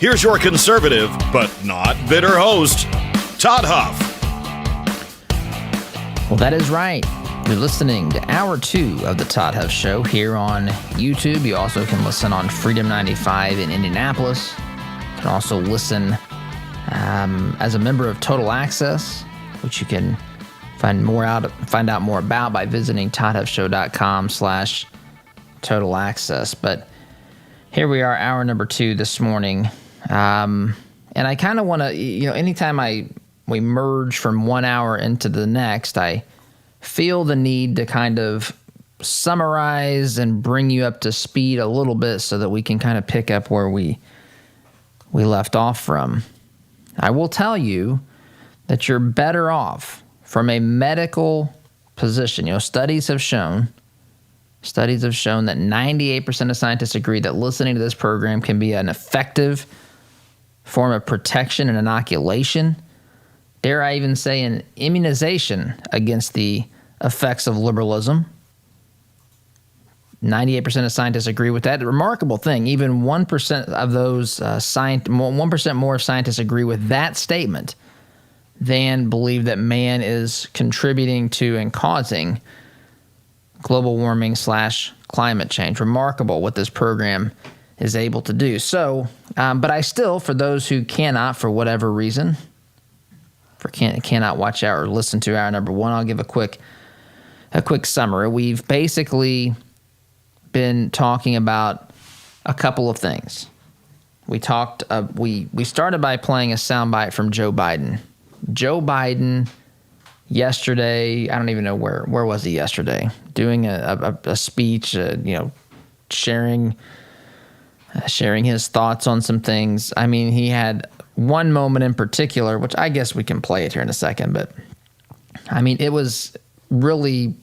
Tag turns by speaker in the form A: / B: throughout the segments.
A: here's your conservative, but not bitter host, Todd Huff.
B: Well, that is right. You're listening to Hour 2 of the Todd Huff Show here on YouTube. You also can listen on Freedom 95 in Indianapolis. You can also listen as a member of Total Access, which you can find out more about by visiting toddhuffshow.com/total access. But here we are, hour number 2 this morning. And I kind of want to, anytime we merge from 1 hour into the next, I feel the need to kind of summarize and bring you up to speed a little bit so that we can kind of pick up where we left off from. I will tell you that you're better off from a medical position. Studies have shown that 98% of scientists agree that listening to this program can be an effective form of protection and inoculation. Dare I even say an immunization against the effects of liberalism. 98% of scientists agree with that. The remarkable thing, even 1% of those 1% more of scientists agree with that statement than believe that man is contributing to and causing global warming / climate change. Remarkable what this program is able to do. So, but I still, for those who cannot, for whatever reason, cannot watch out or listen to hour number 1, I'll give a quick summary. We've basically been talking about a couple of things. We started by playing a soundbite from Joe Biden. Joe Biden yesterday, I don't even know where was he yesterday, doing a speech, sharing his thoughts on some things. I mean, he had one moment in particular, which I guess we can play it here in a second, but I mean, it was really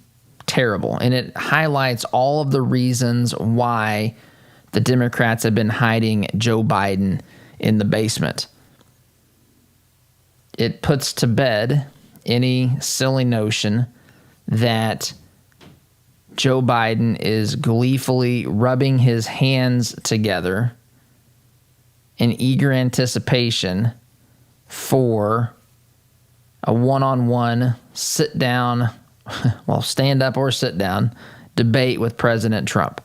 B: terrible, and it highlights all of the reasons why the Democrats have been hiding Joe Biden in the basement. It puts to bed any silly notion that Joe Biden is gleefully rubbing his hands together in eager anticipation for a one-on-one sit-down, stand up or sit down, debate with President Trump.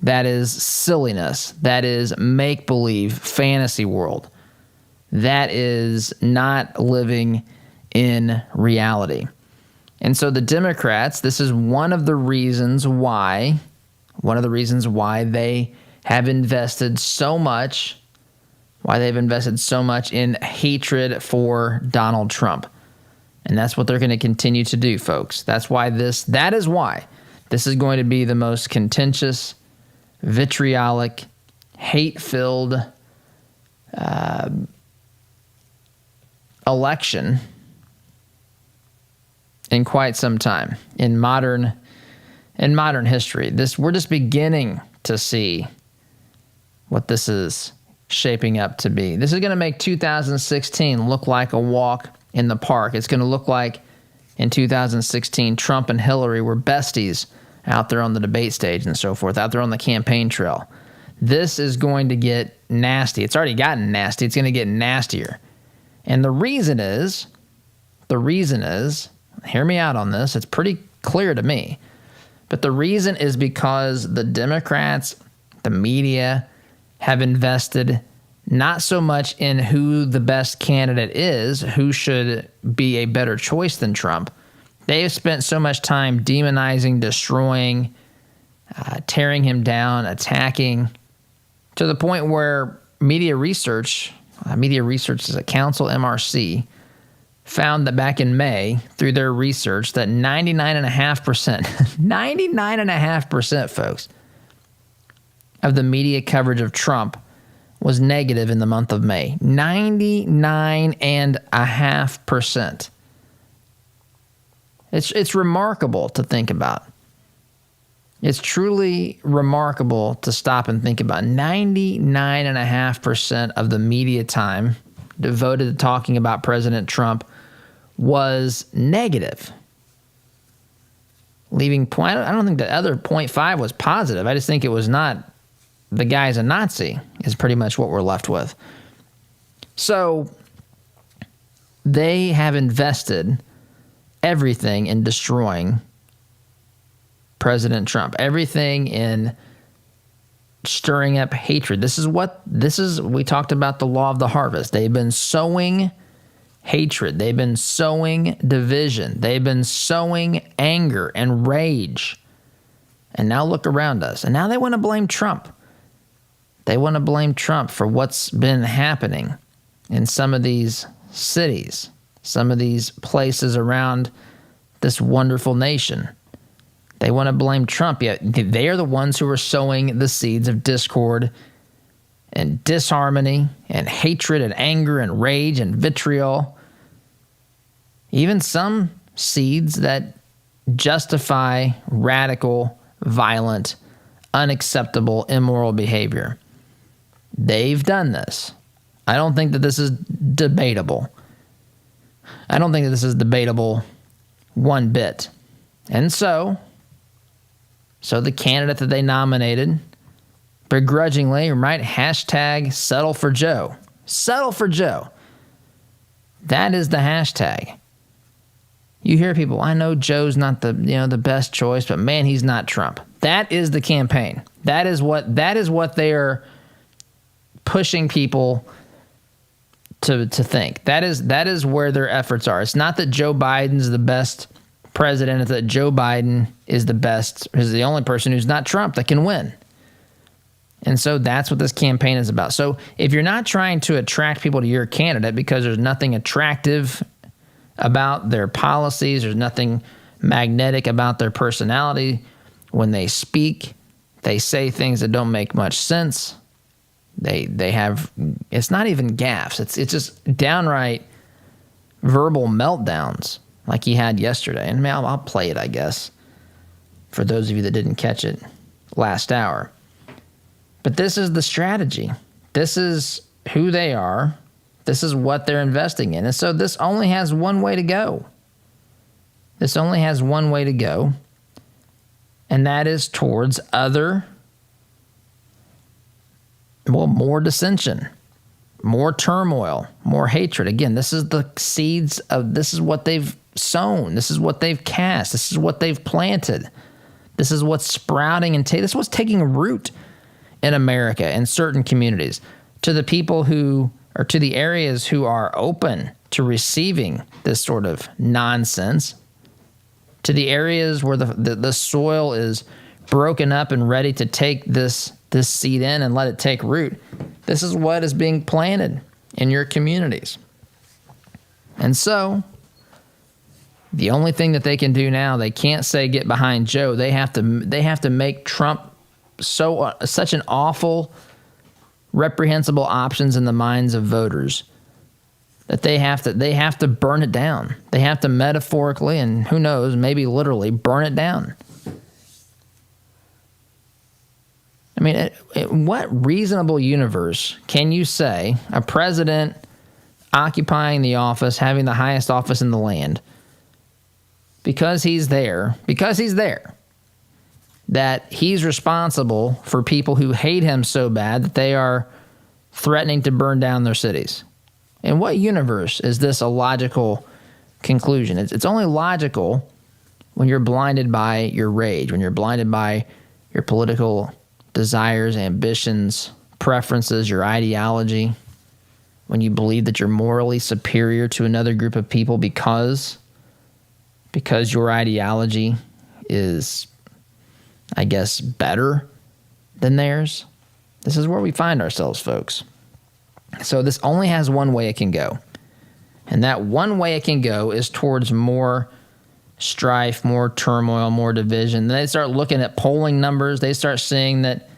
B: That is silliness. That is make-believe fantasy world. That is not living in reality. And so the Democrats, this is one of the reasons why they have invested so much, in hatred for Donald Trump. And that's what they're going to continue to do, folks. That is why this is going to be the most contentious, vitriolic, hate-filled election in quite some time in modern history. We're just beginning to see what this is shaping up to be. This is going to make 2016 look like a walk in the park. It's going to look like in 2016 Trump and Hillary were besties out there on the debate stage and so forth, out there on the campaign trail. This is going to get nasty. It's already gotten nasty. It's going to get nastier. And the reason is, hear me out on this, it's pretty clear to me, but the reason is because the Democrats, the media, have invested not so much in who the best candidate is, who should be a better choice than Trump. They have spent so much time demonizing, destroying, tearing him down, attacking, to the point where Media Research as a council, MRC, found that back in May, through their research, that 99.5%, folks, of the media coverage of Trump was negative in the month of May. 99.5%. It's remarkable to think about. It's truly remarkable to stop and think about. 99.5% of the media time devoted to talking about President Trump was negative. I don't think the other 0.5 was positive. I just think it was not the guy's a Nazi is pretty much what we're left with. So they have invested everything in destroying President Trump, everything in stirring up hatred. We talked about the law of the harvest. They've been sowing hatred. They've been sowing division. They've been sowing anger and rage. And now look around us. And now they want to blame Trump. They want to blame Trump for what's been happening in some of these cities, some of these places around this wonderful nation. They want to blame Trump, yet they are the ones who are sowing the seeds of discord and disharmony and hatred and anger and rage and vitriol. Even some seeds that justify radical, violent, unacceptable, immoral behavior. They've done this. I don't think that this is debatable. I don't think that this is debatable one bit. And so the candidate that they nominated, begrudgingly, right, hashtag settle for Joe. Settle for Joe. That is the hashtag. You hear people, I know Joe's not the best choice, but man, he's not Trump. That is the campaign. That is what they are pushing people to think. That is where their efforts are. It's not that Joe Biden's the best president, it's that Joe Biden is the only person who's not Trump that can win. And so that's what this campaign is about. So if you're not trying to attract people to your candidate because there's nothing attractive about their policies, there's nothing magnetic about their personality, when they speak, they say things that don't make much sense. They have, it's not even gaffes. It's just downright verbal meltdowns like he had yesterday. And I'll play it, I guess, for those of you that didn't catch it last hour. But this is the strategy. This is who they are. This is what they're investing in. And so this only has one way to go. This only has one way to go. And that is towards more dissension, more turmoil, more hatred. Again, this is the seeds of, this is what they've sown. This is what they've cast. This is what they've planted. This is what's sprouting and this is what's taking root in America in certain communities. To the people who, or to the areas who are open to receiving this sort of nonsense, to the areas where the soil is broken up and ready to take this seed in and let it take root. This is what is being planted in your communities. And so the only thing that they can do now, they can't say get behind Joe. They have to make Trump such an awful, reprehensible options in the minds of voters that they have to burn it down. They have to metaphorically and who knows, maybe literally burn it down. I mean, what reasonable universe can you say a president occupying the office, having the highest office in the land, because he's there, that he's responsible for people who hate him so bad that they are threatening to burn down their cities? In what universe is this a logical conclusion? It's only logical when you're blinded by your rage, when you're blinded by your political desires, ambitions, preferences, your ideology, when you believe that you're morally superior to another group of people because your ideology is, I guess, better than theirs. This is where we find ourselves, folks. So this only has one way it can go. And that one way it can go is towards more strife, more turmoil, more division. Then they start looking at polling numbers. They start seeing that,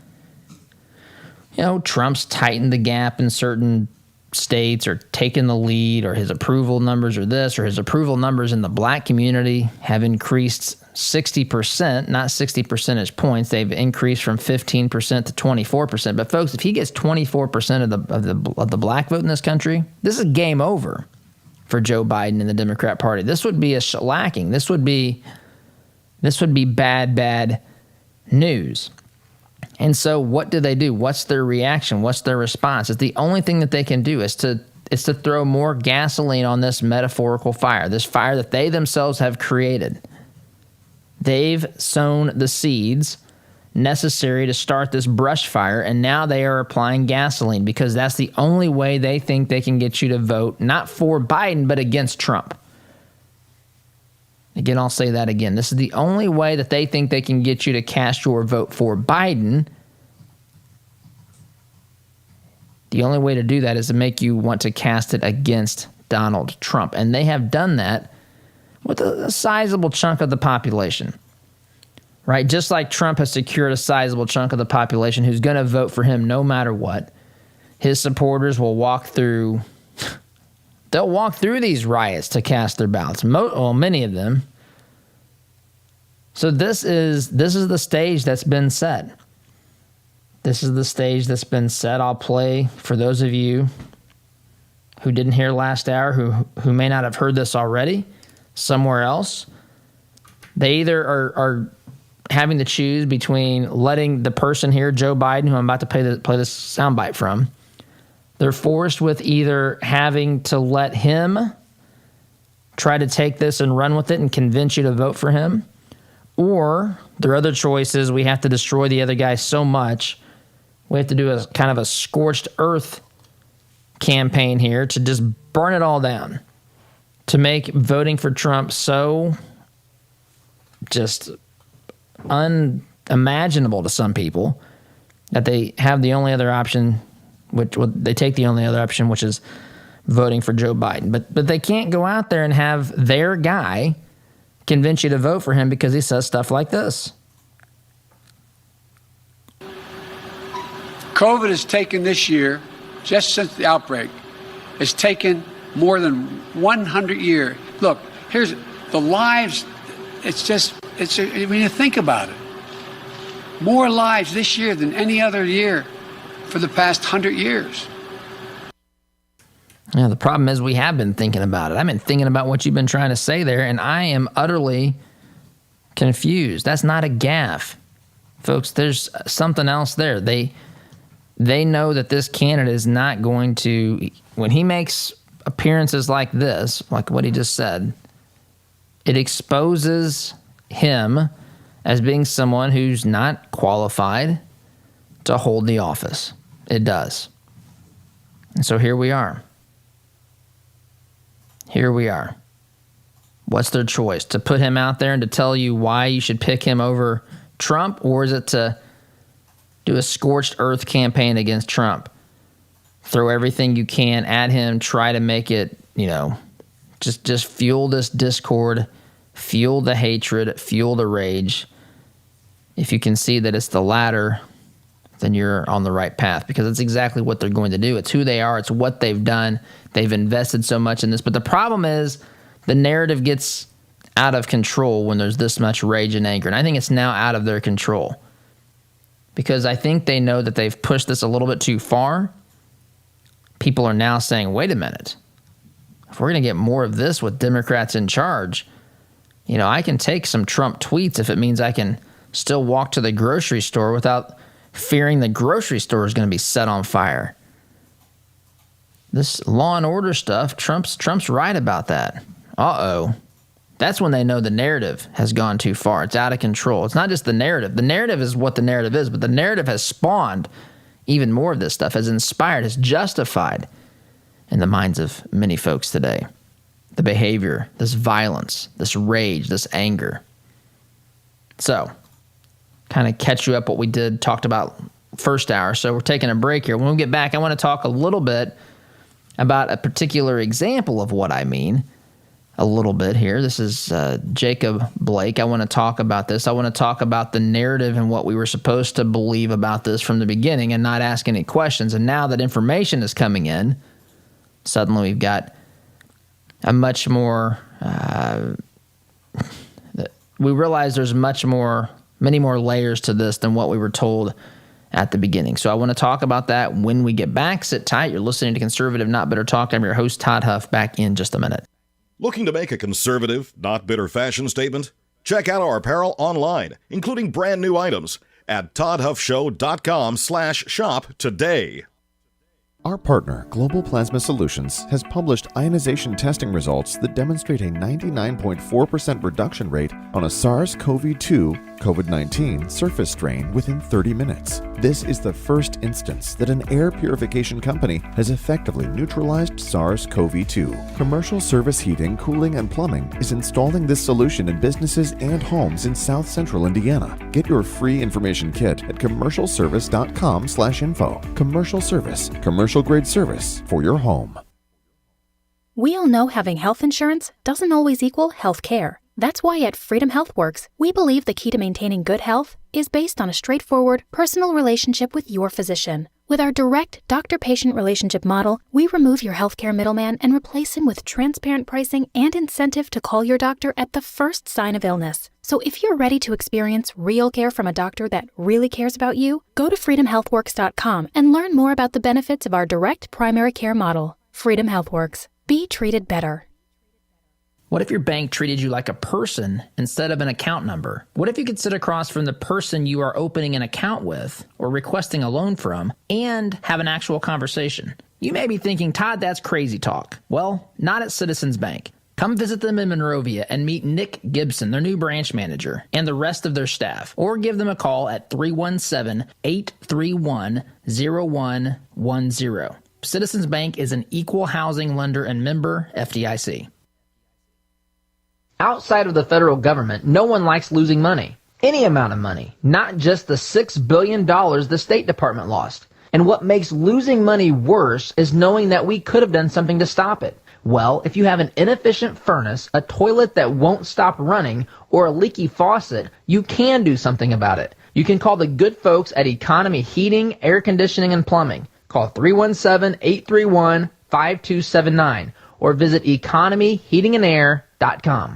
B: Trump's tightened the gap in certain states or taken the lead, or his approval numbers are this, or his approval numbers in the black community have increased 60%, not 60 percentage points. They've increased from 15% to 24%. But folks, if he gets 24% of the black vote in this country, this is game over for Joe Biden and the Democrat Party. This would be a shellacking. This would be bad news. And so what do they do? What's their reaction? What's their response? It's the only thing that they can do is to throw more gasoline on this metaphorical fire, this fire that they themselves have created. They've sown the seeds necessary to start this brush fire, and now they are applying gasoline because that's the only way they think they can get you to vote, not for Biden, but against Trump. Again, I'll say that again. This is the only way that they think they can get you to cast your vote for Biden. The only way to do that is to make you want to cast it against Donald Trump. And they have done that with a sizable chunk of the population, right? Just like Trump has secured a sizable chunk of the population who's going to vote for him no matter what. His supporters will they'll walk through these riots to cast their ballots. Many of them. So this is the stage that's been set. This is the stage that's been set. I'll play for those of you who didn't hear last hour, who may not have heard this already somewhere else. They either are having to choose between letting the person here, Joe Biden, who I'm about to play this soundbite from, they're forced with either having to let him try to take this and run with it and convince you to vote for him, or their other choice is we have to destroy the other guy so much, we have to do a kind of a scorched earth campaign here to just burn it all down, to make voting for Trump so just unimaginable to some people that they have the only other option, they take the only other option, which is voting for Joe Biden. But they can't go out there and have their guy convince you to vote for him because he says stuff like this.
C: COVID has taken this year, just since the outbreak, has taken more than 100 years. Look, here's the lives. When you think about it, more lives this year than any other year for the past 100 years.
B: Yeah, the problem is we have been thinking about it. I've been thinking about what you've been trying to say there, and I am utterly confused. That's not a gaffe. Folks, there's something else there. They know that this candidate is not going to, when he makes appearances like this, like what he just said, it exposes him as being someone who's not qualified to hold the office. It does. And so here we are. Here we are. What's their choice? To put him out there and to tell you why you should pick him over Trump, or is it to do a scorched earth campaign against Trump? Throw everything you can at him, try to make it, just fuel this discord, fuel the hatred, fuel the rage. If you can see that it's the latter, then you're on the right path, because it's exactly what they're going to do. It's who they are. It's what they've done. They've invested so much in this. But the problem is the narrative gets out of control when there's this much rage and anger. And I think it's now out of their control, because I think they know that they've pushed this a little bit too far. People are now saying, wait a minute, if we're going to get more of this with Democrats in charge, I can take some Trump tweets if it means I can still walk to the grocery store without fearing the grocery store is going to be set on fire. This law and order stuff, Trump's right about that. Uh-oh. That's when they know the narrative has gone too far. It's out of control. It's not just the narrative. The narrative is what the narrative is, but the narrative has spawned even more of this stuff, has inspired, has justified in the minds of many folks today. The behavior, this violence, this rage, this anger. So, kind of catch you up what we talked about first hour. So we're taking a break here. When we get back, I want to talk a little bit about a particular example of what I mean a little bit here. This is Jacob Blake. I want to talk about this. I want to talk about the narrative and what we were supposed to believe about this from the beginning and not ask any questions. And now that information is coming in, suddenly we've got a much more, we realize there's many more layers to this than what we were told at the beginning. So I want to talk about that when we get back. Sit tight. You're listening to Conservative Not Bitter Talk. I'm your host, Todd Huff, back in just a minute.
A: Looking to make a conservative, not bitter fashion statement? Check out our apparel online, including brand new items. at toddhuffshow.com/shop today.
D: Our partner, Global Plasma Solutions, has published ionization testing results that demonstrate a 99.4% reduction rate on a SARS-CoV-2 COVID-19 surface strain within 30 minutes. This is the first instance that an air purification company has effectively neutralized SARS-CoV-2. Commercial Service Heating, Cooling, and Plumbing is installing this solution in businesses and homes in South Central Indiana. Get your free information kit at commercialservice.com/info. Commercial Service, commercial-grade service for your home.
E: We all know having health insurance doesn't always equal health care. That's why at Freedom HealthWorks, we believe the key to maintaining good health is based on a straightforward, personal relationship with your physician. With our direct doctor-patient relationship model, we remove your healthcare middleman and replace him with transparent pricing and incentive to call your doctor at the first sign of illness. So if you're ready to experience real care from a doctor that really cares about you, go to freedomhealthworks.com and learn more about the benefits of our direct primary care model. Freedom HealthWorks. Be treated better.
B: What if your bank treated you like a person instead of an account number? What if you could sit across from the person you are opening an account with or requesting a loan from and have an actual conversation? You may be thinking, Todd, that's crazy talk. Well, not at Citizens Bank. Come visit them in Monrovia and meet Nick Gibson, their new branch manager, and the rest of their staff. Or give them a call at 317-831-0110. Citizens Bank is an equal housing lender and member FDIC. Outside of the federal government, no one likes losing money. Any amount of money, not just the $6 billion the State Department lost. And what makes losing money worse is knowing that we could have done something to stop it. Well, if you have an inefficient furnace, a toilet that won't stop running, or a leaky faucet, you can do something about it. You can call the good folks at Economy Heating, Air Conditioning, and Plumbing. Call 317-831-5279 or visit economyheatingandair.com.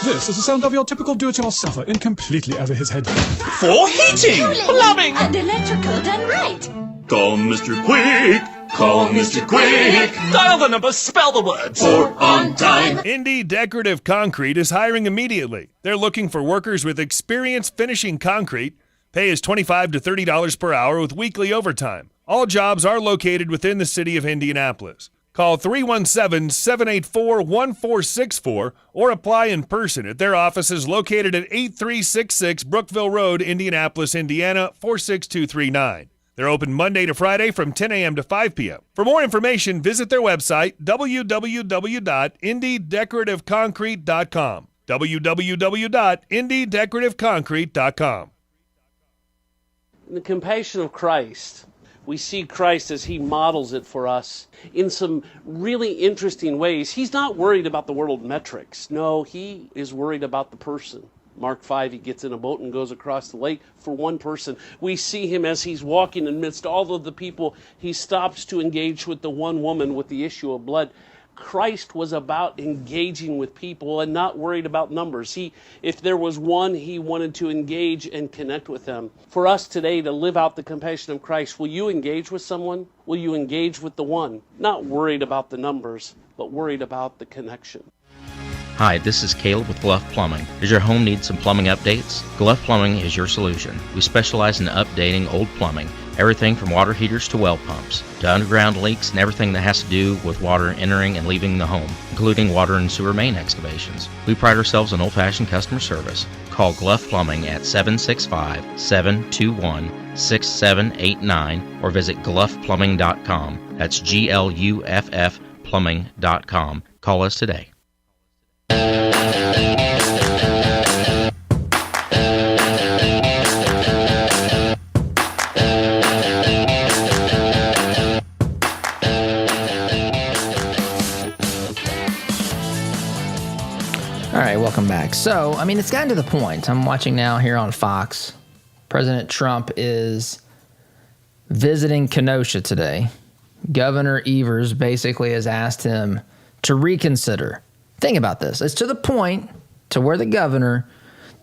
F: This is the sound of your typical do-it-yourselfer in completely over his head.
G: For heating, plumbing,
H: and electrical done right.
G: Call Mr. Quick. Call Mr. Quick. Dial the number, spell the words. For on time.
I: Indy Decorative Concrete is hiring immediately. They're looking for workers with experience finishing concrete. Pay is $25 to $30 per hour with weekly overtime. All jobs are located within the city of Indianapolis. Call 317-784-1464 or apply in person at their offices located at 8366 Brookville Road, Indianapolis, Indiana, 46239. They're open Monday to Friday from 10 a.m. to 5 p.m. For more information, visit their website, www.indydecorativeconcrete.com. www.indydecorativeconcrete.com.
J: In the compassion of Christ, we see Christ as he models it for us in some really interesting ways. He's not worried about the world metrics. No, he is worried about the person. Mark 5, he gets in a boat and goes across the lake for one person. We see him as he's walking amidst all of the people. He stops to engage with the one woman with the issue of blood. Christ was about engaging with people and not worried about numbers. If there was one, he wanted to engage and connect with them. For us today to live out the compassion of Christ, will you engage with someone? Will you engage with the one? Not worried about the numbers, but worried about the connection.
K: Hi, this is Caleb with Gluff Plumbing. Does your home need some plumbing updates? Gluff Plumbing is your solution. We specialize in updating old plumbing, everything from water heaters to well pumps, to underground leaks and everything that has to do with water entering and leaving the home, including water and sewer main excavations. We pride ourselves on old-fashioned customer service. Call Gluff Plumbing at 765-721-6789 or visit gluffplumbing.com. That's GLUFF plumbing.com. Call us today.
B: All right, welcome back. So, I mean, it's gotten to the point. I'm watching now here on Fox. President Trump is visiting Kenosha today. Governor Evers basically has asked him to reconsider. Think about this. It's to the point to where the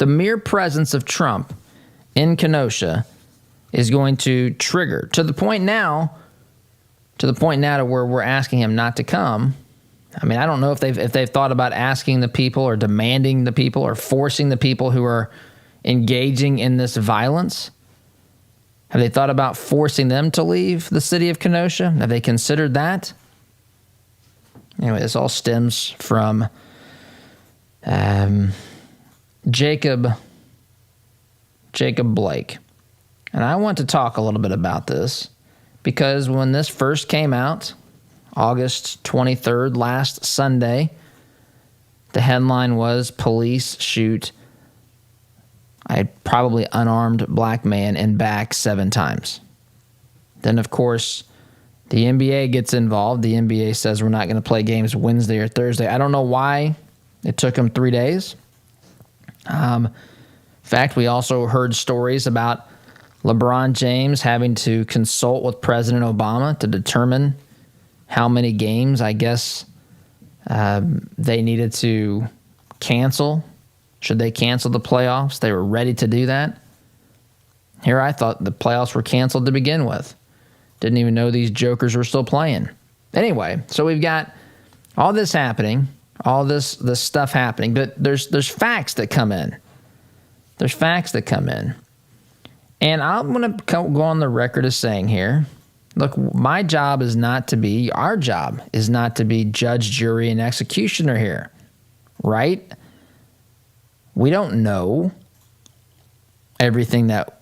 B: mere presence of Trump in Kenosha is going to trigger, to the point now to where we're asking him not to come. I mean, I don't know if they've thought about asking the people or demanding the people or forcing the people who are engaging in this violence? Have they thought about forcing them to leave the city of Kenosha? Have they considered that? Anyway, this all stems from Jacob Blake. And I want to talk a little bit about this because when this first came out, August 23rd, last Sunday, the headline was police shoot a probably unarmed black man in back 7 times. Then, of course, the NBA gets involved. The NBA says we're not going to play games Wednesday or Thursday. I don't know why it took them 3 days. In fact, we also heard stories about LeBron James having to consult with President Obama to determine how many games, I guess, they needed to cancel. Should they cancel the playoffs? They were ready to do that. Here I thought the playoffs were canceled to begin with. Didn't even know these jokers were still playing. Anyway, so we've got all this happening, all this stuff happening, but there's facts that come in. There's facts that come in. And I'm going to go on the record as saying here, look, our job is not to be judge, jury, and executioner here, right? We don't know everything that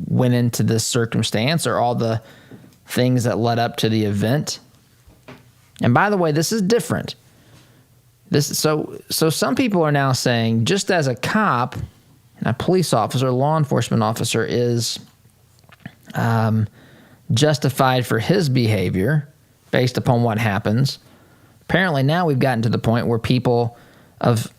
B: went into this circumstance or all the things that led up to the event. And by the way, this is different. So some people are now saying, just as a cop, a police officer, law enforcement officer is justified for his behavior based upon what happens. Apparently now we've gotten to the point where people of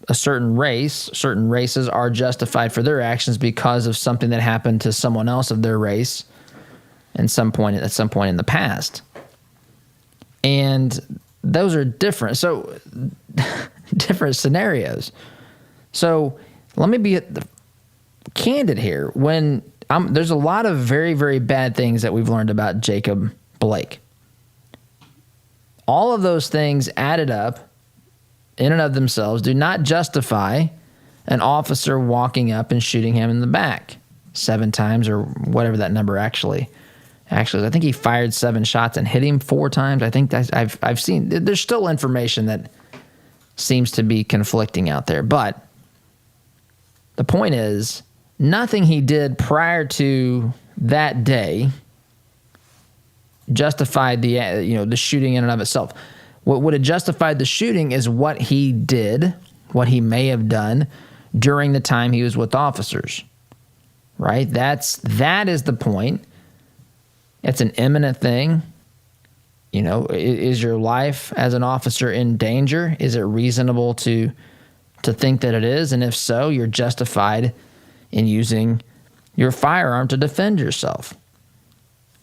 B: a certain races are justified for their actions because of something that happened to someone else of their race at some point in the past. And those are different. So different scenarios. So let me be candid here. There's a lot of very, very bad things that we've learned about Jacob Blake. All of those things added up in and of themselves do not justify an officer walking up and shooting him in the back 7 times or whatever that number actually is. I think he fired 7 shots and hit him 4 times. I think I've seen, there's still information that seems to be conflicting out there. But the point is, nothing he did prior to that day justified the shooting in and of itself. What would have justified the shooting is what he did, what he may have done during the time he was with officers, right? That is the point. It's an imminent thing. Is your life as an officer in danger? Is it reasonable to think that it is? And if so, you're justified in using your firearm to defend yourself.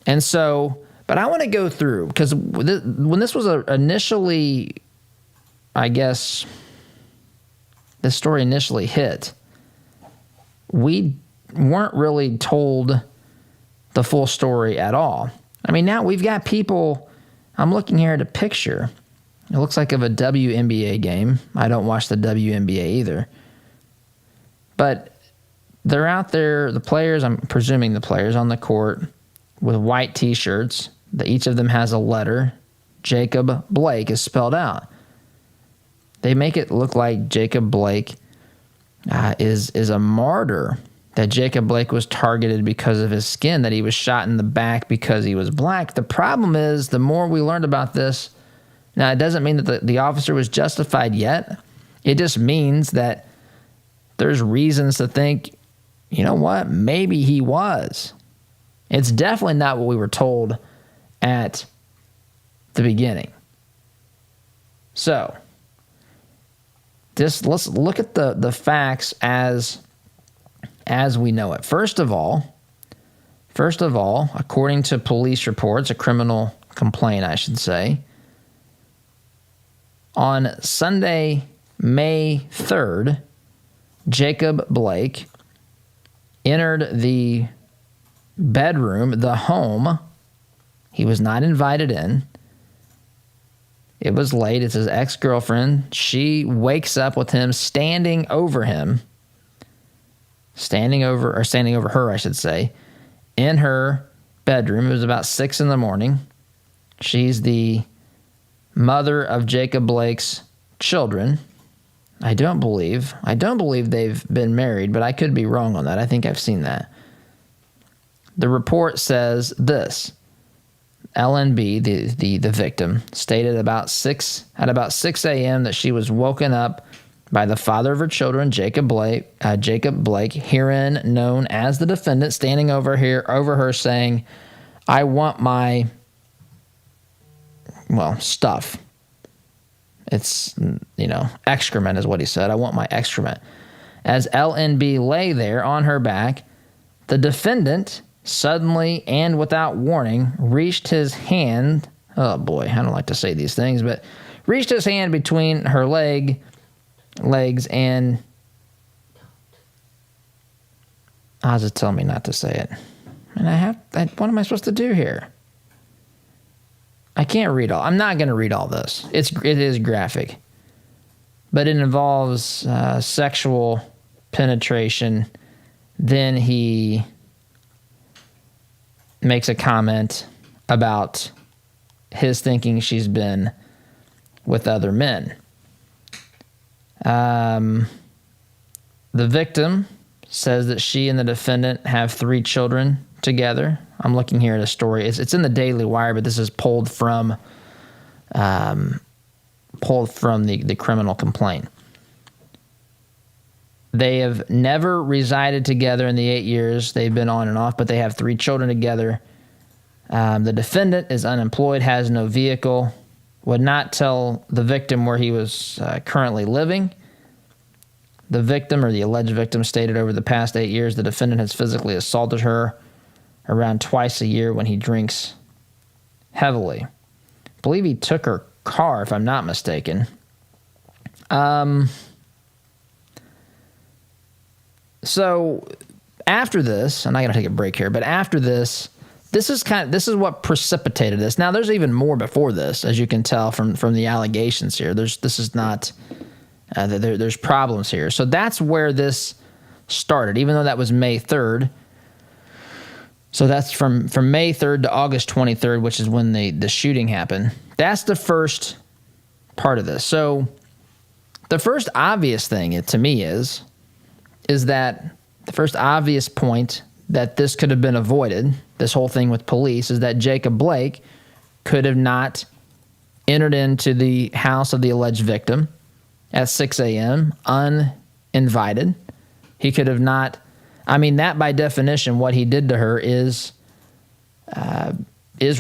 B: And so, but I want to go through, because when this was initially, I guess, this story initially hit, we weren't really told the full story at all. I mean, now we've got people, I'm looking here at a picture. It looks like of a WNBA game. I don't watch the WNBA either. But they're out there, the players, I'm presuming the players on the court with white T-shirts. Each of them has a letter. Jacob Blake is spelled out. They make it look like Jacob Blake is a martyr, that Jacob Blake was targeted because of his skin, that he was shot in the back because he was black. The problem is, the more we learned about this, now it doesn't mean that the officer was justified yet. It just means that there's reasons to think, you know what, maybe he was. It's definitely not what we were told at the beginning. So, let's look at the facts as we know it. First of all, according to police reports, a criminal complaint, I should say, on Sunday, May 3rd, Jacob Blake entered the bedroom, the home. He was not invited in. It was late. It's his ex-girlfriend. She wakes up with him standing over him standing over her, I should say, in her bedroom. It was about 6 a.m. She's the mother of Jacob Blake's children. I don't believe they've been married, but I could be wrong on that. I think I've seen that. The report says this. LNB, the victim, stated at about 6 a.m. that she was woken up by the father of her children, Jacob Blake, herein known as the defendant, standing over her saying, "I want my, stuff." It's, excrement is what he said. "I want my excrement." As LNB lay there on her back, the defendant suddenly and without warning reached his hand. Oh boy, I don't like to say these things, but reached his hand between her legs and Oz is telling me not to say it. And what am I supposed to do here? I can't read all. I'm not going to read all this. It is graphic, but it involves sexual penetration. Then he makes a comment about his thinking she's been with other men. The victim says that she and the defendant have 3 children together. I'm looking here at a story. It's in the Daily Wire, but this is pulled from the criminal complaint. They have never resided together in the 8 years they've been on and off, but they have 3 children together. The defendant is unemployed, has no vehicle, would not tell the victim where he was currently living. The victim, or the alleged victim, stated over the past 8 years the defendant has physically assaulted her around twice a year when he drinks heavily. I believe he took her car, if I'm not mistaken. So after this, I'm not going to take a break here, but after this, this is what precipitated this. Now, there's even more before this, as you can tell from the allegations here. There's problems here. So that's where this started, even though that was May 3rd. So that's from May 3rd to August 23rd, which is when the shooting happened. That's the first part of this. So the first obvious thing to me is that the first obvious point that this could have been avoided, this whole thing with police, is that Jacob Blake could have not entered into the house of the alleged victim at 6 a.m. uninvited. He could have not, that by definition, what he did to her is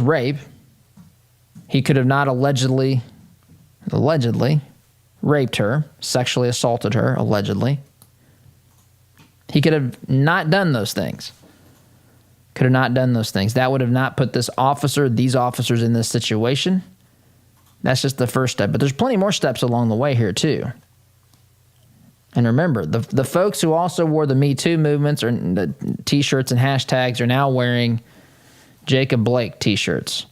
B: rape. He could have not allegedly raped her, sexually assaulted her, allegedly. He could have not done those things. That would have not put these officers in this situation. That's just the first step. But there's plenty more steps along the way here, too. And remember, the folks who also wore the Me Too movements or the T-shirts and hashtags are now wearing Jacob Blake T-shirts.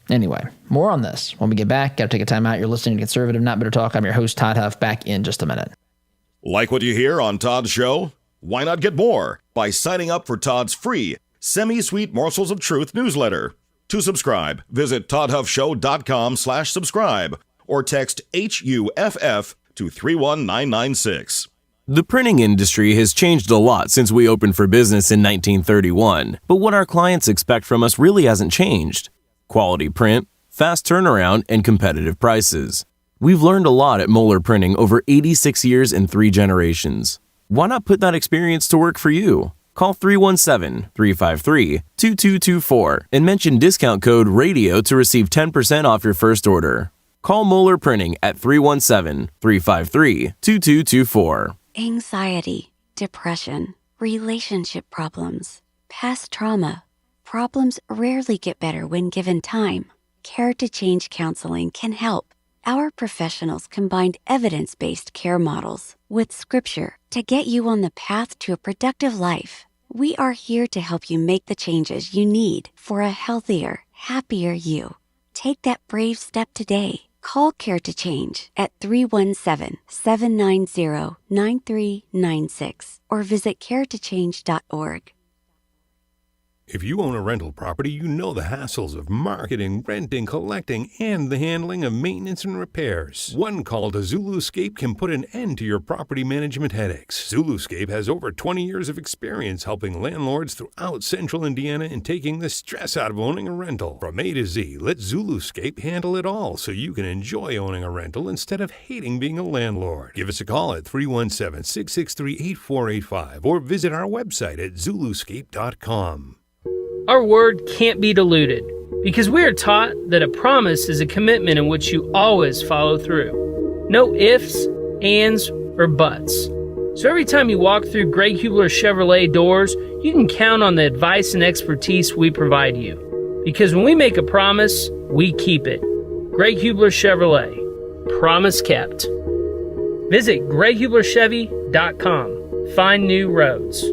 B: Anyway, more on this when we get back. Got to take a time out. You're listening to Conservative Not Bitter Talk. I'm your host, Todd Huff. Back in just a minute.
A: Like what you hear on Todd's show? Why not get more by signing up for Todd's free Semi-Sweet Morsels of Truth newsletter? To subscribe, visit toddhuffshow.com/subscribe or text HUFF to 31996.
H: The printing industry has changed a lot since we opened for business in 1931, but what our clients expect from us really hasn't changed. Quality print, fast turnaround, and competitive prices. We've learned a lot at Moeller Printing over 86 years and 3 generations. Why not put that experience to work for you? Call 317-353-2224 and mention discount code RADIO to receive 10% off your first order. Call Moeller Printing at 317-353-2224.
L: Anxiety, depression, relationship problems, past trauma. Problems rarely get better when given time. Care to Change Counseling can help. Our professionals combined evidence-based care models with scripture to get you on the path to a productive life. We are here to help you make the changes you need for a healthier, happier you. Take that brave step today. Call Care to Change at 317-790-9396 or visit caretochange.org.
M: If you own a rental property, you know the hassles of marketing, renting, collecting, and the handling of maintenance and repairs. One call to Zuluscape can put an end to your property management headaches. Zuluscape has over 20 years of experience helping landlords throughout central Indiana and taking the stress out of owning a rental. From A to Z, let Zuluscape handle it all so you can enjoy owning a rental instead of hating being a landlord. Give us a call at 317-663-8485 or visit our website at zuluscape.com.
N: Our word can't be diluted because we are taught that a promise is a commitment in which you always follow through. No ifs, ands, or buts. So every time you walk through Greg Hubler Chevrolet doors, you can count on the advice and expertise we provide you. Because when we make a promise, we keep it. Greg Hubler Chevrolet. Promise kept. Visit GregHublerChevy.com. Find new roads.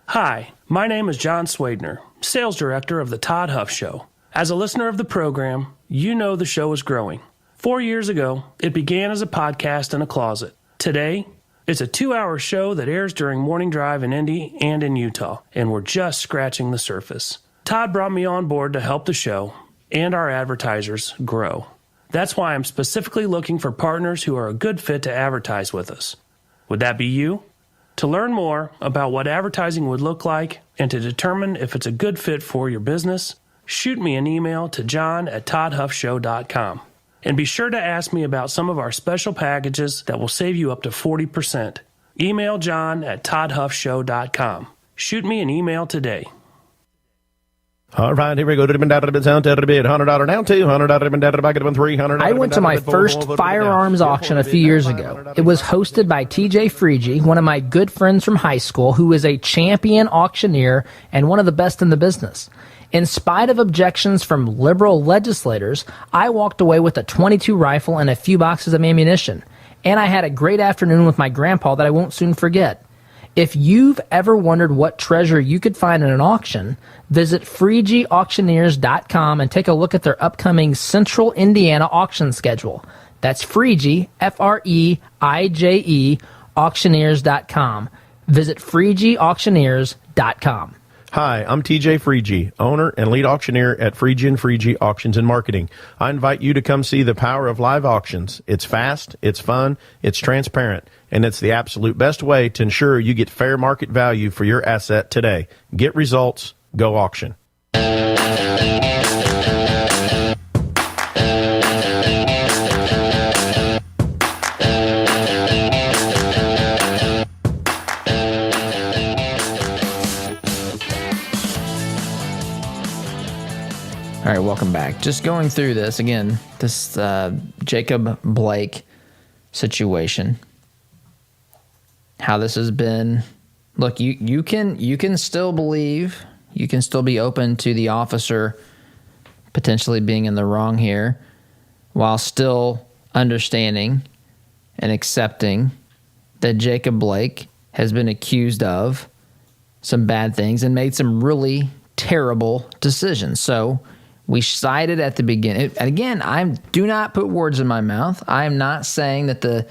O: Hi, my name is John Swadner, Sales Director of the Todd Huff Show. As a listener of the program, you know the show is growing. 4 years ago, it began as a podcast in a closet. Today, it's a 2-hour show that airs during morning drive in Indy and in Utah, and we're just scratching the surface. Todd brought me on board to help the show and our advertisers grow. That's why I'm specifically looking for partners who are a good fit to advertise with us. Would that be you? To learn more about what advertising would look like and to determine if it's a good fit for your business, shoot me an email to john@toddhuffshow.com. And be sure to ask me about some of our special packages that will save you up to 40%. Email john@toddhuffshow.com. Shoot me an email today.
P: All right, here we go. $100 down, $200 back at 300.
B: I went to my first firearms auction a few years ago. It was hosted by TJ Freege, one of my good friends from high school, who is a champion auctioneer and one of the best in the business. In spite of objections from liberal legislators, I walked away with a .22 rifle and a few boxes of ammunition. And I had a great afternoon with my grandpa that I won't soon forget. If you've ever wondered what treasure you could find in an auction, visit FreegeAuctioneers.com and take a look at their upcoming Central Indiana auction schedule. That's Freege, Freije, auctioneers.com. Visit FreegeAuctioneers.com.
P: Hi, I'm TJ Freege, owner and lead auctioneer at Freege & Freege Auctions and Marketing. I invite you to come see the power of live auctions. It's fast, it's fun, it's transparent, and it's the absolute best way to ensure you get fair market value for your asset today. Get results, go auction.
B: All right, welcome back. Just going through this again, this Jacob Blake situation. How this has been. Look, you can still believe, you can still be open to the officer potentially being in the wrong here, while still understanding and accepting that Jacob Blake has been accused of some bad things and made some really terrible decisions. So we cited at the beginning. And again, I do not put words in my mouth. I am not saying that the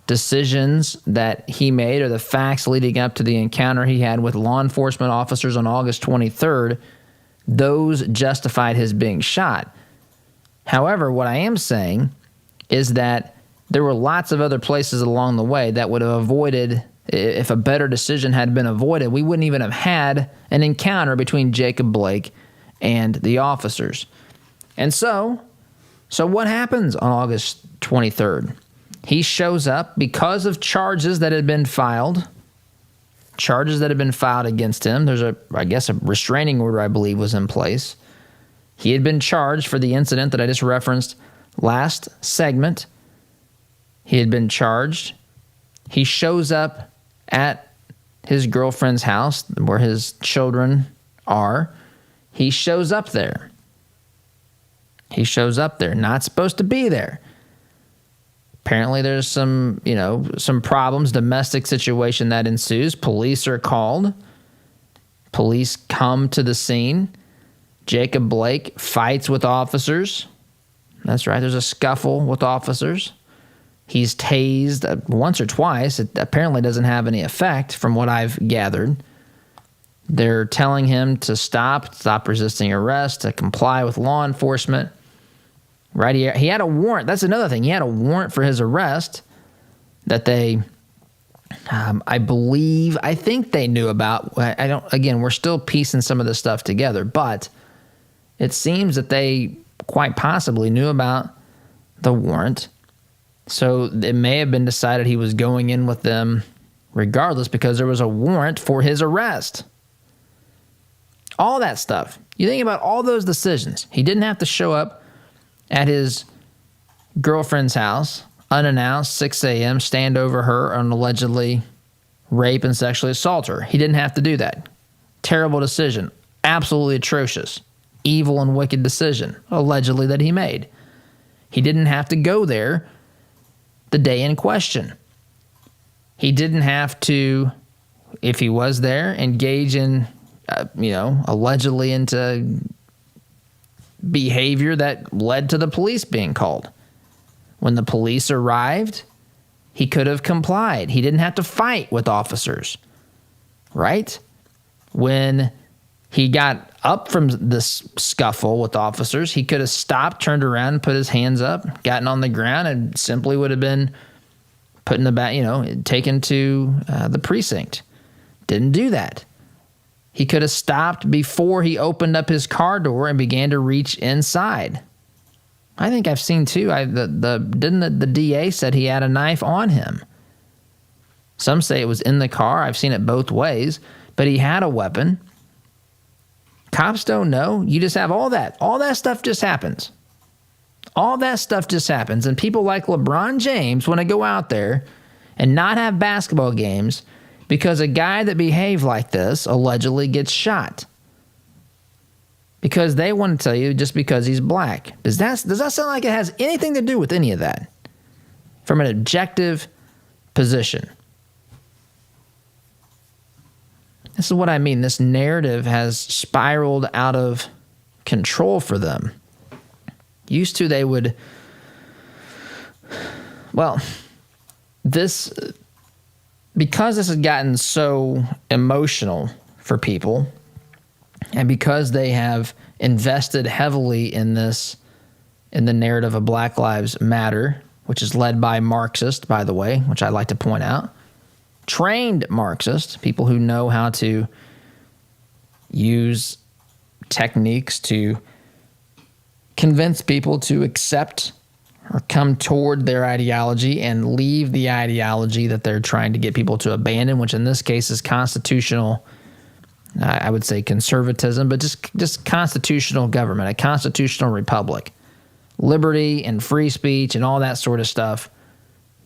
B: decisions that he made or the facts leading up to the encounter he had with law enforcement officers on August 23rd, those justified his being shot. However, what I am saying is that there were lots of other places along the way that would have avoided, if a better decision had been avoided, we wouldn't even have had an encounter between Jacob Blake and the officers. And so what happens on August 23rd? He shows up because of charges that had been filed against him. There's a restraining order, I believe, was in place. He had been charged for the incident that I just referenced last segment. He had been charged. He shows up at his girlfriend's house where his children are. He shows up there. Not supposed to be there. Apparently there's some problems, domestic situation that ensues. Police are called. Police come to the scene. Jacob Blake fights with officers. That's right, there's a scuffle with officers. He's tased once or twice. It apparently doesn't have any effect from what I've gathered. They're telling him to stop resisting arrest, to comply with law enforcement. Right? He had a warrant. That's another thing. He had a warrant for his arrest that they, I think they knew about. Again, we're still piecing some of this stuff together, but it seems that they quite possibly knew about the warrant. So it may have been decided he was going in with them regardless because there was a warrant for his arrest. All that stuff. You think about all those decisions. He didn't have to show up at his girlfriend's house, unannounced, 6 a.m., stand over her and allegedly rape and sexually assault her. He didn't have to do that. Terrible decision. Absolutely atrocious. Evil and wicked decision, allegedly, that he made. He didn't have to go there the day in question. He didn't have to, if he was there, engage in, allegedly into behavior that led to the police being called. When the police arrived, he could have complied. He didn't have to fight with officers, right? When he got up from this scuffle with officers, he could have stopped, turned around, put his hands up, gotten on the ground, and simply would have been put in the back, taken to the precinct. Didn't do that. He could have stopped before he opened up his car door and began to reach inside. I think I've seen too. The DA said he had a knife on him. Some say it was in the car. I've seen it both ways, but he had a weapon. Cops don't know. You just have all that. All that stuff just happens. All that stuff just happens. And people like LeBron James want to go out there and not have basketball games because a guy that behaved like this allegedly gets shot. Because they want to tell you just because he's black. Does that sound like it has anything to do with any of that? From an objective position. This is what I mean. This narrative has spiraled out of control for them. Used to, they would, because this has gotten so emotional for people, and because they have invested heavily in this, in the narrative of Black Lives Matter, which is led by Marxists, by the way, which I'd like to point out, trained Marxists, people who know how to use techniques to convince people to accept or come toward their ideology and leave the ideology that they're trying to get people to abandon, which in this case is constitutional, I would say conservatism, but just constitutional government, a constitutional republic, liberty and free speech and all that sort of stuff.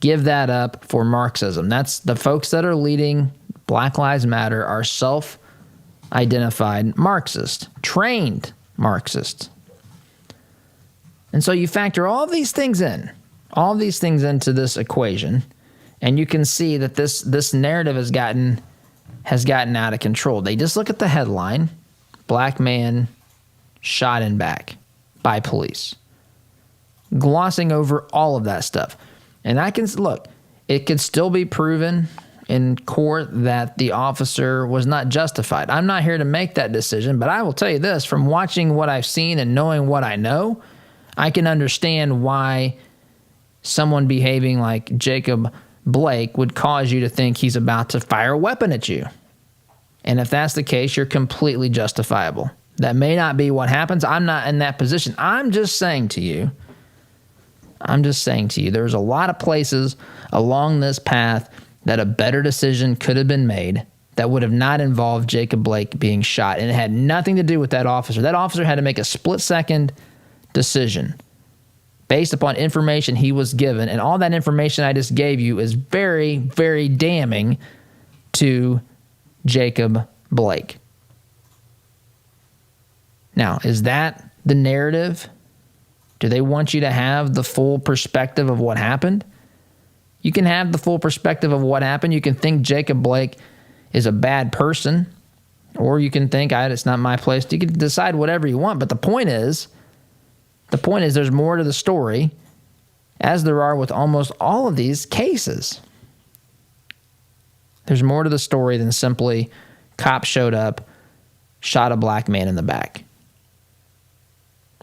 B: Give that up for Marxism. That's the folks that are leading Black Lives Matter are self-identified Marxists, trained Marxists. And so you factor all of these things into this equation, and you can see that this narrative has gotten out of control. They just look at the headline, black man shot in back by police, glossing over all of that stuff. And it could still be proven in court that the officer was not justified. I'm not here to make that decision, but I will tell you this, from watching what I've seen and knowing what I know, I can understand why someone behaving like Jacob Blake would cause you to think he's about to fire a weapon at you. And if that's the case, you're completely justifiable. That may not be what happens. I'm not in that position. I'm just saying to you, there's a lot of places along this path that a better decision could have been made that would have not involved Jacob Blake being shot. And it had nothing to do with that officer. That officer had to make a split-second decision based upon information he was given. And all that information I just gave you is very, very damning to Jacob Blake. Now, is that the narrative? Do they want you to have the full perspective of what happened? You can have the full perspective of what happened. You can think Jacob Blake is a bad person. Or you can think, it's not my place. You can decide whatever you want. But the point is there's more to the story, as there are with almost all of these cases. There's more to the story than simply cops showed up, shot a black man in the back.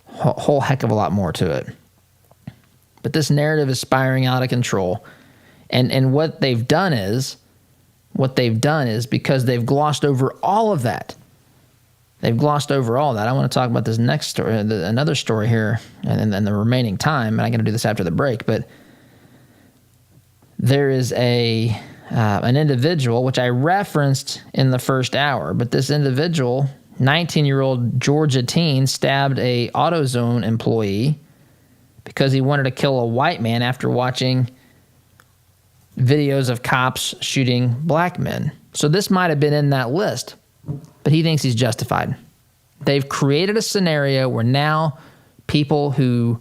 B: Whole heck of a lot more to it. But this narrative is spiraling out of control. And what they've done is because they've glossed over all of that. I want to talk about this next story, another story here, and the remaining time. And I'm going to do this after the break. But there is an individual, which I referenced in the first hour. But this individual, 19-year-old Georgia teen, stabbed a AutoZone employee because he wanted to kill a white man after watching videos of cops shooting black men. So this might have been in that list, but he thinks he's justified. They've created a scenario where now people who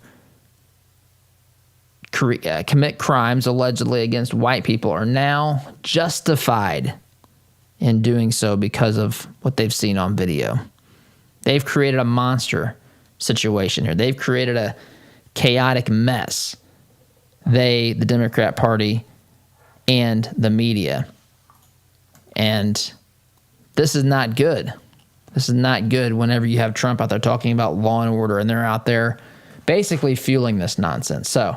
B: commit crimes allegedly against white people are now justified in doing so because of what they've seen on video. They've created a monster situation here. They've created a chaotic mess. The Democrat Party, and the media. And this is not good. This is not good whenever you have Trump out there talking about law and order, and they're out there basically fueling this nonsense. So,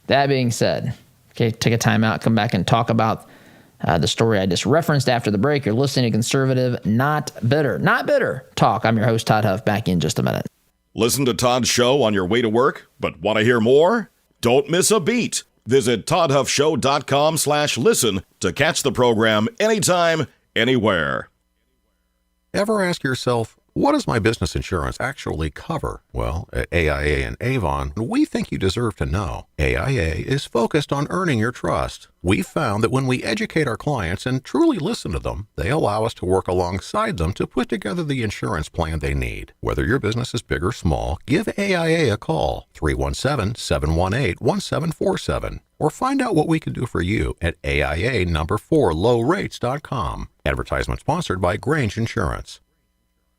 B: that being said, okay, take a time out, come back and talk about the story I just referenced after the break. You're listening to Conservative, Not Bitter Talk. I'm your host, Todd Huff, back in just a minute.
A: Listen to Todd's show on your way to work, but want to hear more? Don't miss a beat. Visit toddhuffshow.com/listen to catch the program anytime, anywhere.
Q: Ever ask yourself, what does my business insurance actually cover? Well, at AIA and Avon, we think you deserve to know. AIA is focused on earning your trust. We've found that when we educate our clients and truly listen to them, they allow us to work alongside them to put together the insurance plan they need. Whether your business is big or small, give AIA a call, 317-718-1747, or find out what we can do for you at AIA4lowrates.com. Advertisement sponsored by Grange Insurance.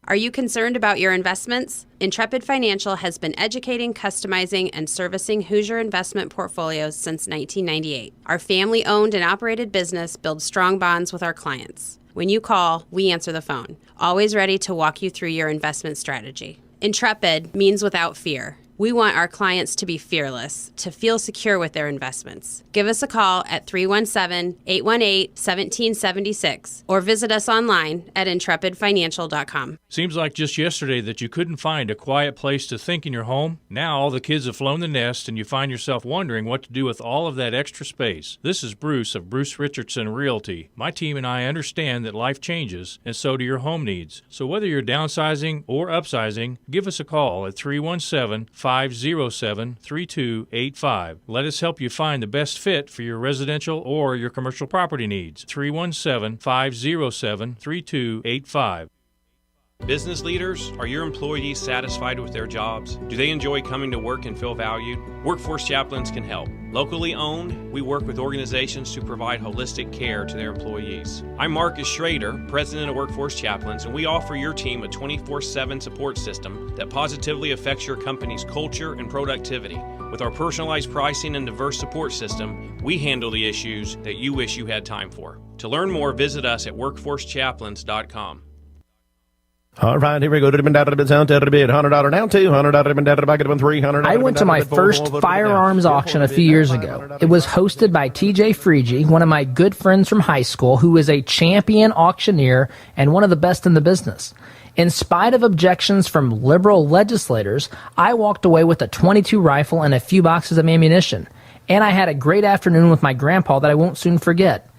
R: Are you concerned about your investments? Intrepid Financial has been educating, customizing, and servicing Hoosier investment portfolios since 1998. Our family-owned and operated business builds strong bonds with our clients. When you call, we answer the phone, always ready to walk you through your investment strategy. Intrepid means without fear. We want our clients to be fearless, to feel secure with their investments. Give us a call at 317-818-1776 or visit us online at intrepidfinancial.com.
S: Seems like just yesterday that you couldn't find a quiet place to think in your home. Now all the kids have flown the nest and you find yourself wondering what to do with all of that extra space. This is Bruce of Bruce Richardson Realty. My team and I understand that life changes, and so do your home needs. So whether you're downsizing or upsizing, give us a call at 317-507-3285. Let us help you find the best fit for your residential or your commercial property needs. 317-507-3285.
T: Business leaders, are your employees satisfied with their jobs? Do they enjoy coming to work and feel valued? Workforce Chaplains can help. Locally owned, we work with organizations to provide holistic care to their employees. I'm Marcus Schrader, President of Workforce Chaplains, and we offer your team a 24/7 support system that positively affects your company's culture and productivity. With our personalized pricing and diverse support system, we handle the issues that you wish you had time for. To learn more, visit us at workforcechaplains.com.
P: All right, here we go. $100 down, $200 back at $300.
B: I went to my first firearms auction a few years ago. It was hosted by TJ Freegee, one of my good friends from high school, who is a champion auctioneer and one of the best in the business. In spite of objections from liberal legislators, I walked away with a .22 rifle and a few boxes of ammunition. And I had a great afternoon with my grandpa that I won't soon forget.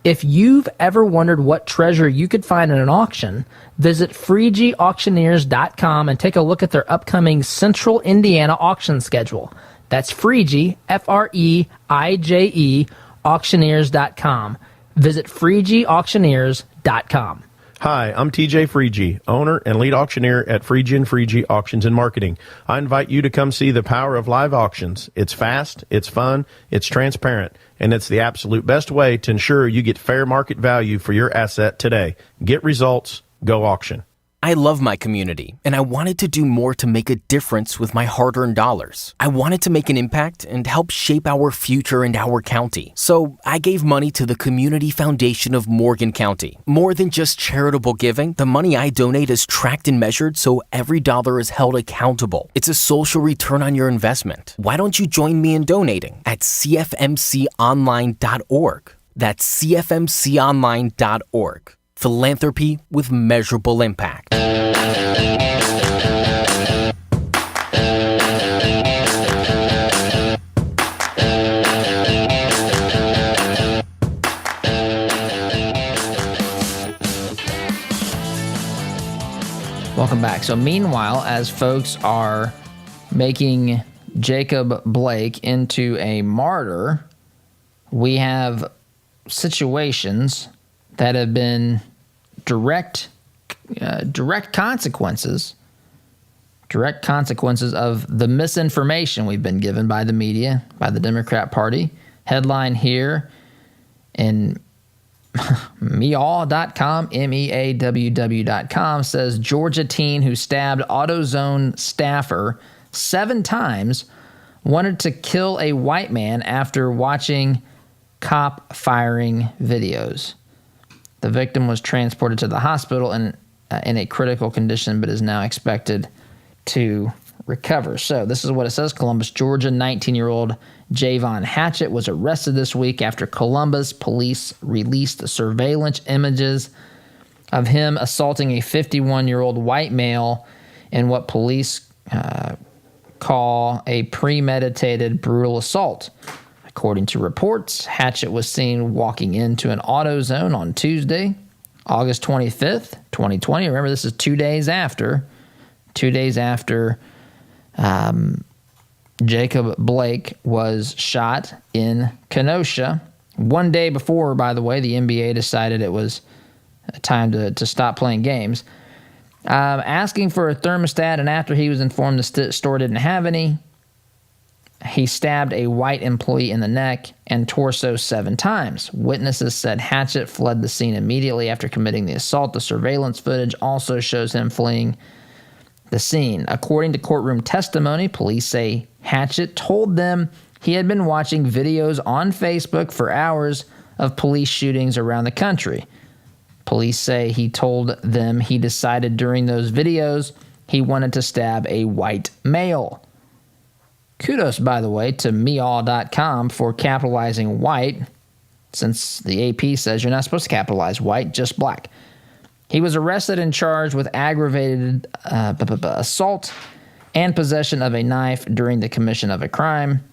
B: If you've ever wondered what treasure you could find in an auction, visit FreegeeAuctioneers.com and take a look at their upcoming Central Indiana auction schedule. That's Freegee, F-R-E-I-J-E, auctioneers.com. Visit FreegeeAuctioneers.com.
P: Hi, I'm TJ Freegee, owner and lead auctioneer at Freegee Auctions and Marketing. I invite you to come see the power of live auctions. It's fast, it's fun, it's transparent, and it's the absolute best way to ensure you get fair market value for your asset today. Get results, Go auction.
U: I love my community, and I wanted to do more to make a difference with my hard-earned dollars. I wanted to make an impact and help shape our future and our county. So I gave money to the Community Foundation of Morgan County. More than just charitable giving, the money I donate is tracked and measured so every dollar is held accountable. It's a social return on your investment. Why don't you join me in donating at cfmconline.org? That's cfmconline.org. Philanthropy with measurable impact.
B: Welcome back. So meanwhile, as folks are making Jacob Blake into a martyr, we have situations that have been direct consequences of the misinformation we've been given by the media, by the Democrat Party. Headline here in meaww.com, meaww.com, says Georgia teen who stabbed AutoZone staffer 7 times wanted to kill a white man after watching cop firing videos. The victim was transported to the hospital in a critical condition, but is now expected to recover. So this is what it says. Columbus, Georgia, 19-year-old Javon Hatchett was arrested this week after Columbus police released surveillance images of him assaulting a 51-year-old white male in what police call a premeditated brutal assault. According to reports, Hatchett was seen walking into an AutoZone on Tuesday, August 25th, 2020. Remember, this is 2 days after Jacob Blake was shot in Kenosha. 1 day before, by the way, the NBA decided it was time to stop playing games. Asking for a thermostat, and after he was informed the store didn't have any, he stabbed a white employee in the neck and torso 7 times. Witnesses said Hatchett fled the scene immediately after committing the assault. The surveillance footage also shows him fleeing the scene. According to courtroom testimony, police say Hatchett told them he had been watching videos on Facebook for hours of police shootings around the country. Police say he told them he decided during those videos he wanted to stab a white male. Kudos, by the way, to meall.com for capitalizing white, since the AP says you're not supposed to capitalize white, just black. He was arrested and charged with aggravated assault and possession of a knife during the commission of a crime.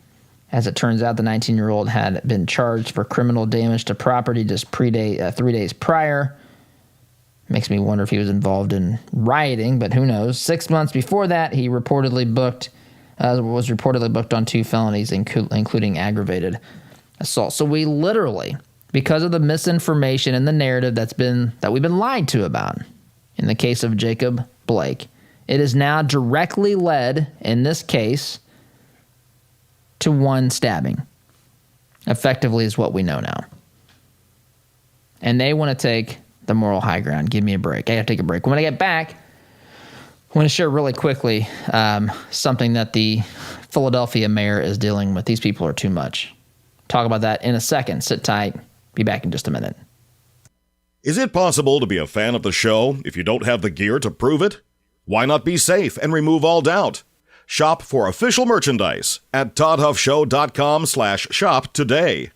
B: As it turns out, the 19-year-old had been charged for criminal damage to property just 3 days prior. Makes me wonder if he was involved in rioting, but who knows. 6 months before that, he was reportedly booked on 2 felonies, including aggravated assault. So we literally, because of the misinformation and the narrative that we've been lied to about, in the case of Jacob Blake, it is now directly led, in this case, to 1 stabbing. Effectively is what we know now. And they want to take the moral high ground. Give me a break. I got to take a break. When I get back, I want to share really quickly something that the Philadelphia mayor is dealing with. These people are too much. Talk about that in a second. Sit tight. Be back in just a minute.
A: Is it possible to be a fan of the show if you don't have the gear to prove it? Why not be safe and remove all doubt? Shop for official merchandise at toddhuffshow.com/shop today.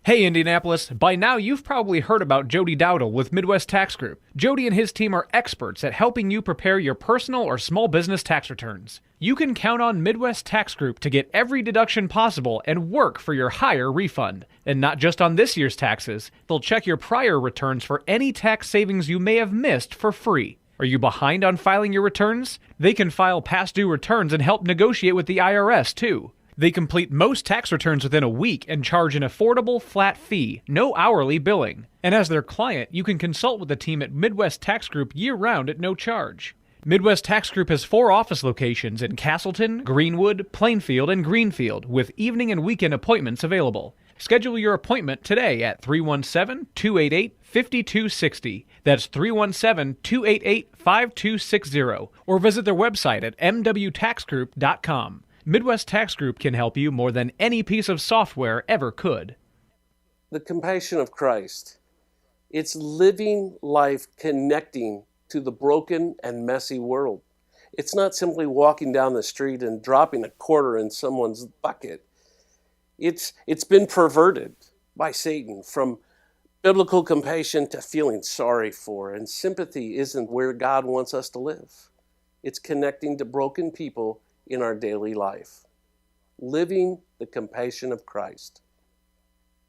V: Hey Indianapolis, by now you've probably heard about Jody Dowdle with Midwest Tax Group. Jody and his team are experts at helping you prepare your personal or small business tax returns. You can count on Midwest Tax Group to get every deduction possible and work for your higher refund. And not just on this year's taxes, they'll check your prior returns for any tax savings you may have missed for free. Are you behind on filing your returns? They can file past due returns and help negotiate with the IRS too. They complete most tax returns within a week and charge an affordable flat fee, no hourly billing. And as their client, you can consult with the team at Midwest Tax Group year-round at no charge. Midwest Tax Group has 4 office locations in Castleton, Greenwood, Plainfield, and Greenfield, with evening and weekend appointments available. Schedule your appointment today at 317-288-5260. That's 317-288-5260. Or visit their website at mwtaxgroup.com. Midwest Tax Group can help you more than any piece of software ever could.
J: The compassion of Christ. It's living life connecting to the broken and messy world. It's not simply walking down the street and dropping a quarter in someone's bucket. It's been perverted by Satan from biblical compassion to feeling sorry for, and sympathy isn't where God wants us to live. It's connecting to broken people in our daily life. Living the compassion of Christ.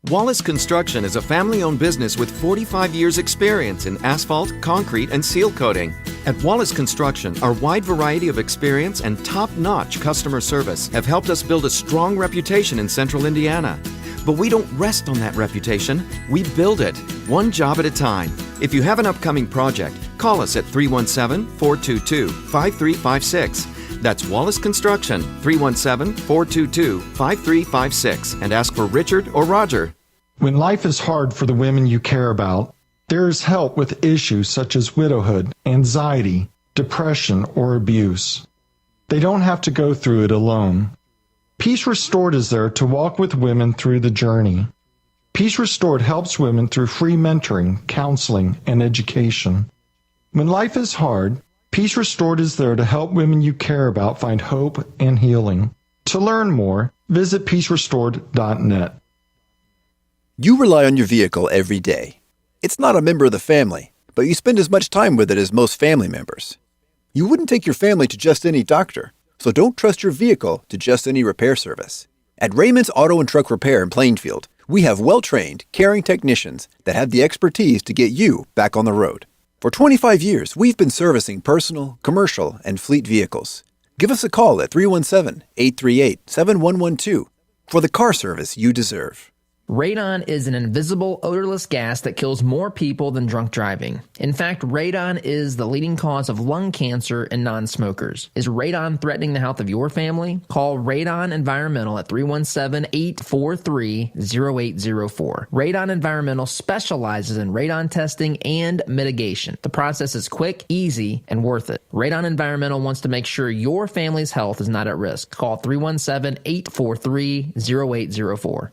C: Wallace Construction is a family-owned business with 45 years' experience in asphalt, concrete, and seal coating. At Wallace Construction, our wide variety of experience and top-notch customer service have helped us build a strong reputation in central Indiana. But we don't rest on that reputation. We build it, one job at a time. If you have an upcoming project, call us at 317-422-5356. That's Wallace Construction, 317-422-5356, and ask for Richard or Roger.
D: When life is hard for the women you care about, there is help with issues such as widowhood, anxiety, depression, or abuse. They don't have to go through it alone. Peace Restored is there to walk with women through the journey. Peace Restored helps women through free mentoring, counseling, and education. When life is hard, Peace Restored is there to help women you care about find hope and healing. To learn more, visit peacerestored.net.
W: You rely on your vehicle every day. It's not a member of the family, but you spend as much time with it as most family members. You wouldn't take your family to just any doctor, so don't trust your vehicle to just any repair service. At Raymond's Auto and Truck Repair in Plainfield, we have well-trained, caring technicians that have the expertise to get you back on the road. For 25 years, we've been servicing personal, commercial, and fleet vehicles. Give us a call at 317-838-7112 for the car service you deserve.
B: Radon is an invisible, odorless gas that kills more people than drunk driving. In fact, radon is the leading cause of lung cancer in non-smokers. Is radon threatening the health of your family? Call Radon Environmental at 317-843-0804. Radon Environmental specializes in radon testing and mitigation. The process is quick, easy, and worth it. Radon Environmental wants to make sure your family's health is not at risk. Call 317-843-0804.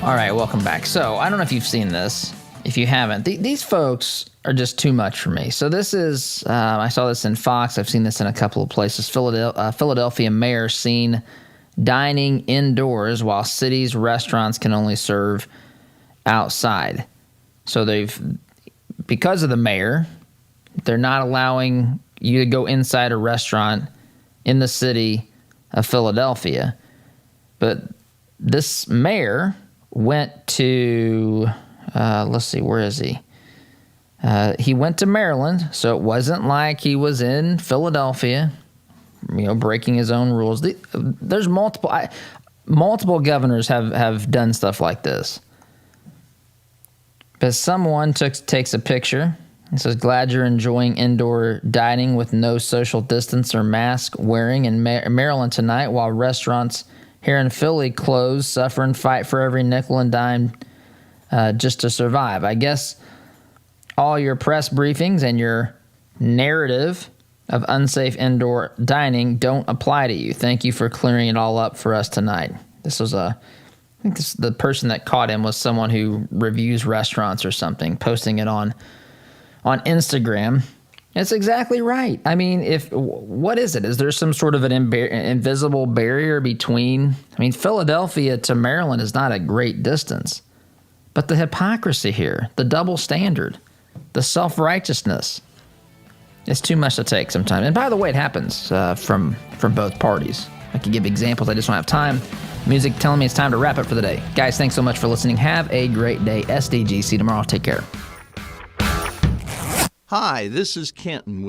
B: All right, welcome back. So I don't know if you've seen this. If you haven't, these folks are just too much for me. So this is, I saw this in Fox. I've seen this in a couple of places. Philadelphia mayor seen dining indoors while cities' restaurants can only serve outside. So because of the mayor, they're not allowing you to go inside a restaurant in the city of Philadelphia. But this mayor went to, let's see, where is he? He went to Maryland, so it wasn't like he was in Philadelphia, breaking his own rules. There's multiple governors have done stuff like this. But someone takes a picture and says, "Glad you're enjoying indoor dining with no social distance or mask wearing in Maryland tonight, while restaurants here in Philly close, suffer, and fight for every nickel and dime just to survive." I guess all your press briefings and your narrative of unsafe indoor dining don't apply to you. Thank you for clearing it all up for us tonight. I think the person that caught him was someone who reviews restaurants or something, posting it on Instagram. It's exactly right. I mean, what is it? Is there some sort of an invisible barrier between? I mean, Philadelphia to Maryland is not a great distance, but the hypocrisy here, the double standard, the self-righteousness, it's too much to take sometimes. And by the way, it happens from both parties. I could give examples. I just don't have time. Music telling me it's time to wrap up for the day. Guys, thanks so much for listening. Have a great day. SDG. See you tomorrow. Take care.
X: Hi, this is Kenton with